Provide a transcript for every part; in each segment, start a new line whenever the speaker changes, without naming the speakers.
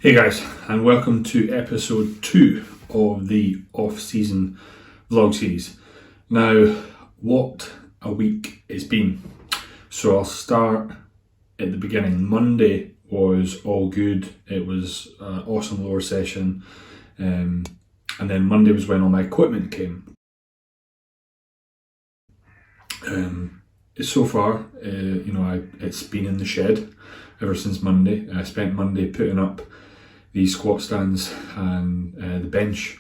Hey guys, and welcome to episode 2 of the off-season vlog series. Now, what a week it's been. So I'll start at the beginning. Monday was all good. It was an awesome lower session. And then Monday was when all my equipment came. So far, it's been in the shed ever since Monday. I spent Monday putting up the squat stands and the bench,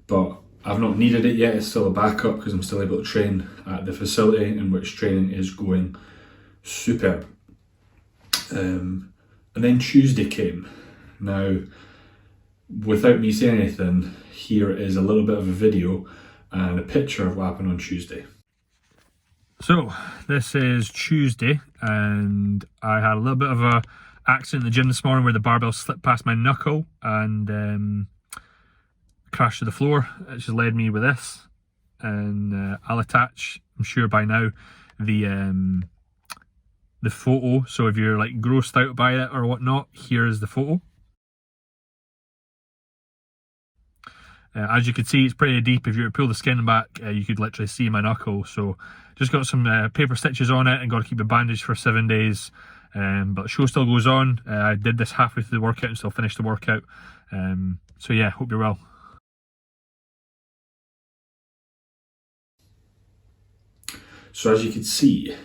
but I've not needed it yet. It's still a backup because I'm still able to train at the facility in which training is going superb. And then Tuesday came. Now, without me saying anything, here is a little bit of a video and a picture of what happened on Tuesday. So this is Tuesday, and I had a little bit of a accident in the gym this morning where the barbell slipped past my knuckle and crashed to the floor. It just led me with this, and I'll attach, I'm sure by now, the photo. So if you're like grossed out by it or whatnot, here is the photo. As you can see, it's pretty deep. If you were to pull the skin back, you could literally see my knuckle. So just got some paper stitches on it and got to keep it bandaged for 7 days. But the show still goes on. I did this halfway through the workout and still finished the workout. So yeah, hope you're well. So as you can see,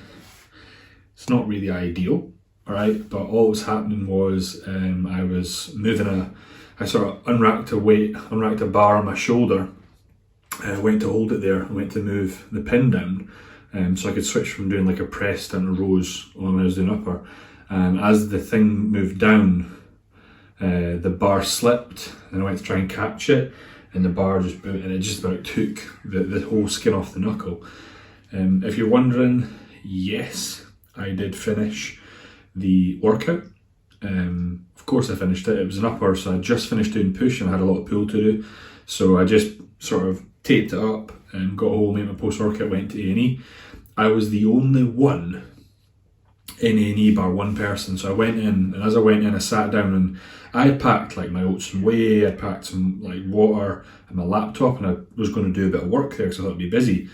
it's not really ideal, alright? But all that was happening was I was moving I sort of unracked a bar on my shoulder. I went to hold it there, I went to move the pin down so I could switch from doing like a press down to rows when I was doing upper. And as the thing moved down, the bar slipped and I went to try and catch it, and the bar just about took the whole skin off the knuckle. If you're wondering, yes, I did finish the workout. Of course I finished it. It was an upper, so I just finished doing push and I had a lot of pull to do. So I just sort of taped it up and got home, made my post-workout, went to A&E. I was the only one in A&E bar one person. So I went in, and as I went in, I sat down and I had packed like my oats and whey, I packed some like water and my laptop, and I was going to do a bit of work there because I thought it'd be busy.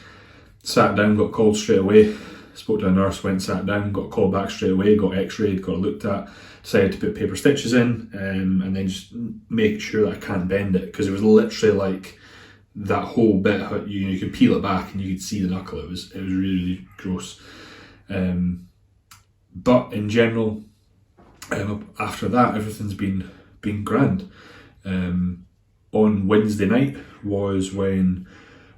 Sat down, got called straight away. Spoke to a nurse, went sat down, got called back straight away, got x-rayed, got looked at, decided to put paper stitches in, and then just make sure that I can't bend it, because it was literally like that whole bit, you could peel it back and you could see the knuckle. It was really, really gross. But in general, after that, everything's been grand. On Wednesday night was when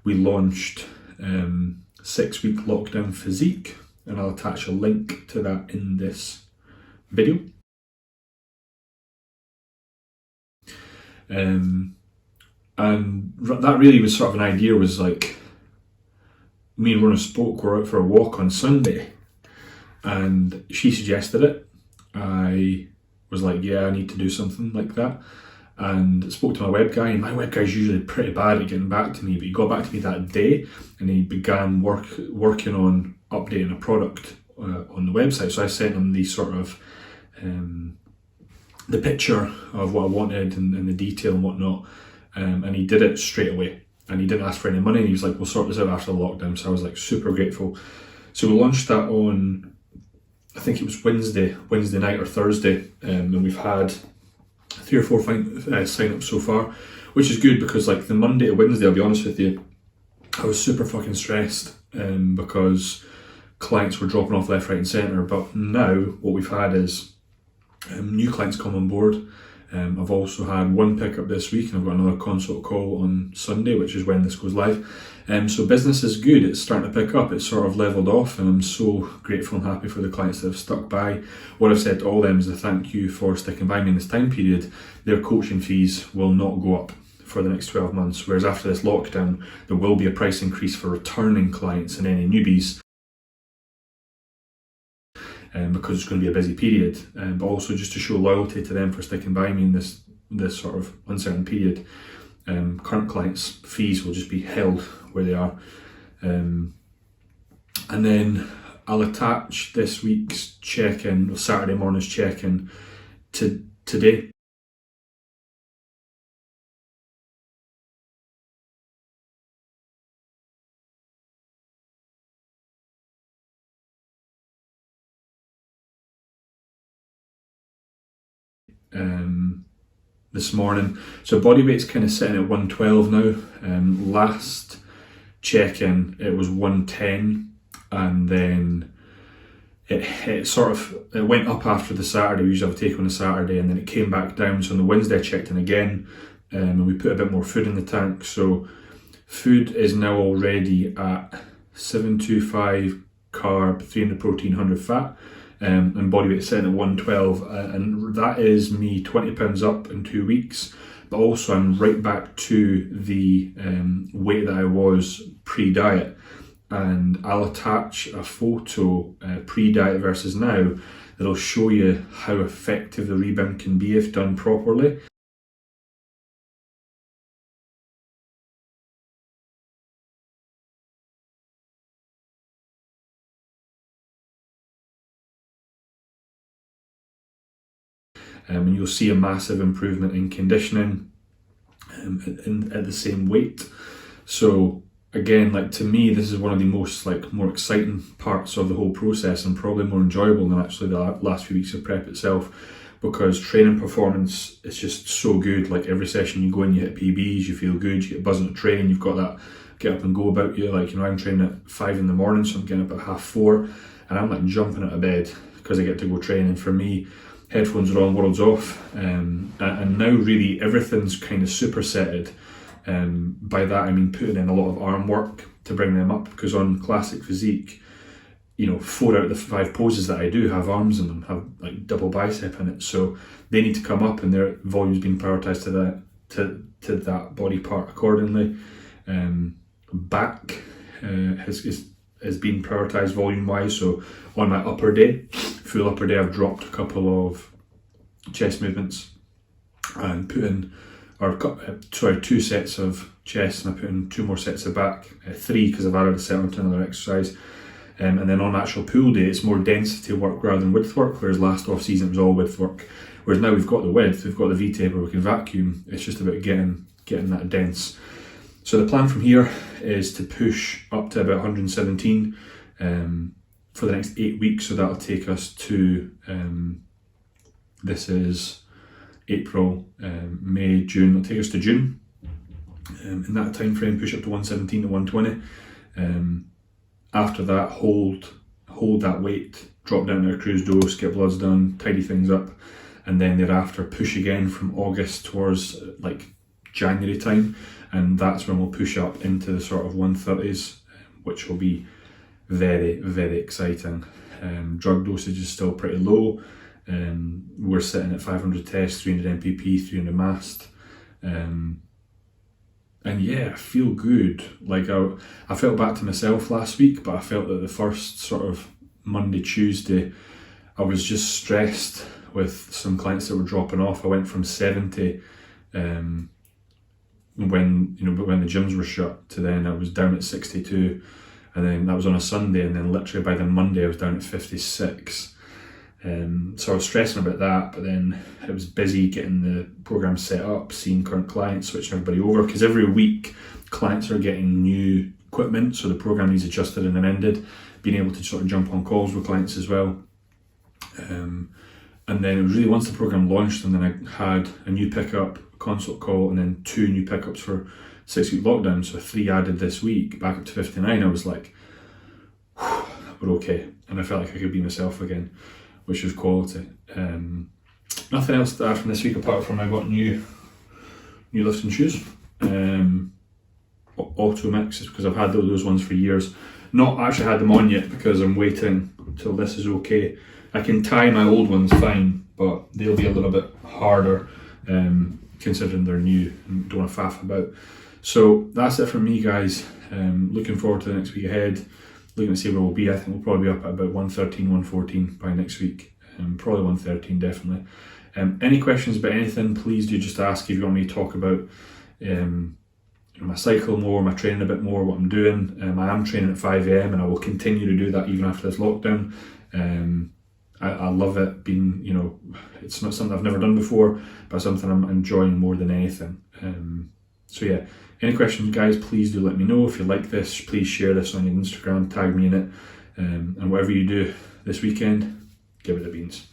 we launched 6-week lockdown Physique, and I'll attach a link to that in this video. And that really was sort of an idea, was like, me and Rona spoke, we're out for a walk on Sunday, and she suggested it. I was like, yeah, I need to do something like that. And spoke to my web guy, and my web guy's usually pretty bad at getting back to me, but he got back to me that day, and he began working on updating a product on the website. So I sent him the sort of the picture of what I wanted and the detail and whatnot, and he did it straight away, and he didn't ask for any money. He was like, we'll sort this out after the lockdown. So I was like super grateful. So we launched that on, I think it was Wednesday night or Thursday, and we've had 3 or 4 sign-ups so far, which is good, because like the Monday to Wednesday, I'll be honest with you, I was super fucking stressed because clients were dropping off left, right and centre. But now what we've had is new clients come on board. I've also had one pickup this week, and I've got another consult call on Sunday, which is when this goes live. So business is good, it's starting to pick up, it's sort of leveled off, and I'm so grateful and happy for the clients that have stuck by. What I've said to all them is a thank you for sticking by me in this time period. Their coaching fees will not go up for the next 12 months, whereas after this lockdown, there will be a price increase for returning clients and any newbies, because it's going to be a busy period, but also just to show loyalty to them for sticking by me in this sort of uncertain period. Current clients' fees will just be held where they are. And then I'll attach this week's check-in, or Saturday morning's check-in, to today. this morning. So body weight's kind of sitting at 112 now. Last check-in it was 110, and then it went up after the Saturday. We usually have a take on a Saturday, and then it came back down. So on the Wednesday I checked in again, and we put a bit more food in the tank. So food is now already at 725 carb, 300 protein, 100 fat, and body weight sitting at 112, and that is me 20 pounds up in 2 weeks. But also I'm right back to the weight that I was pre-diet, and I'll attach a photo pre-diet versus now that'll show you how effective the rebound can be if done properly. And you'll see a massive improvement in conditioning at the same weight. So again, like, to me, this is one of the most more exciting parts of the whole process, and probably more enjoyable than actually the last few weeks of prep itself, because training performance is just so good. Like, every session you go in, you hit PBs, you feel good, you get buzzing to train, you've got that get up and go about you. Like, I'm training at 5 in the morning, so I'm getting up at 4:30, and I'm like jumping out of bed because I get to go train. And for me, headphones are on, world's off, and now really everything's kind of supersetted. By that I mean putting in a lot of arm work to bring them up, because on classic physique, 4 out of the 5 poses that I do have arms in them, have like double bicep in it, so they need to come up, and their volume's been prioritized to that body part accordingly. Back has been prioritized volume wise, so on my upper day, full upper day, I've dropped a couple of chest movements and put in 2 sets of chest, and I put in 2 more sets of back, 3 because I've added a set onto another exercise. And then on actual pull day, it's more density work rather than width work, whereas last off season it was all width work. Whereas now we've got the width, we've got the V-taper, we can vacuum, it's just about getting that dense. So the plan from here is to push up to about 117 for the next 8 weeks, so that'll take us to, this is April, May, June, it'll take us to June. In that time frame, push up to 117 to 120. After that, hold that weight, drop down to a cruise dose, get bloods done, tidy things up, and then thereafter push again from August towards like January time, and that's when we'll push up into the sort of 130s, which will be very, very exciting. Drug dosage is still pretty low. We're sitting at 500 tests, 300 MPP, 300 mast. And yeah, I feel good. Like, I felt back to myself last week, but I felt that the first sort of Monday, Tuesday, I was just stressed with some clients that were dropping off. I went from 70 when the gyms were shut, to then I was down at 62, and then that was on a Sunday, and then literally by the Monday I was down at 56. So I was stressing about that, but then it was busy getting the program set up, seeing current clients, switching everybody over, because every week clients are getting new equipment, so the program needs adjusted and amended, being able to sort of jump on calls with clients as well. And then it was really once the program launched, and then I had a new pickup, a consult call, and then 2 new pickups for 6-week lockdown, so 3 added this week, back up to 59. I was like, we're okay, and I felt like I could be myself again, which was quality. Nothing else to add from this week apart from I got new lifting shoes, Auto Mixes, because I've had those ones for years. Not actually had them on yet because I'm waiting till this is okay. I can tie my old ones fine, but they'll be a little bit harder considering they're new and don't want to faff about. So that's it from me, guys. Looking forward to the next week ahead. Looking to see where we'll be. I think we'll probably be up at about 113, 114 by next week. Probably 113 definitely. Any questions about anything, please do just ask. If you want me to talk about my cycle more, my training a bit more, what I'm doing. I am training at 5 AM and I will continue to do that even after this lockdown. I love it being, it's not something I've never done before, but something I'm enjoying more than anything. So yeah, any questions, guys, please do let me know. If you like this, please share this on your Instagram, tag me in it, and whatever you do this weekend, give it the beans.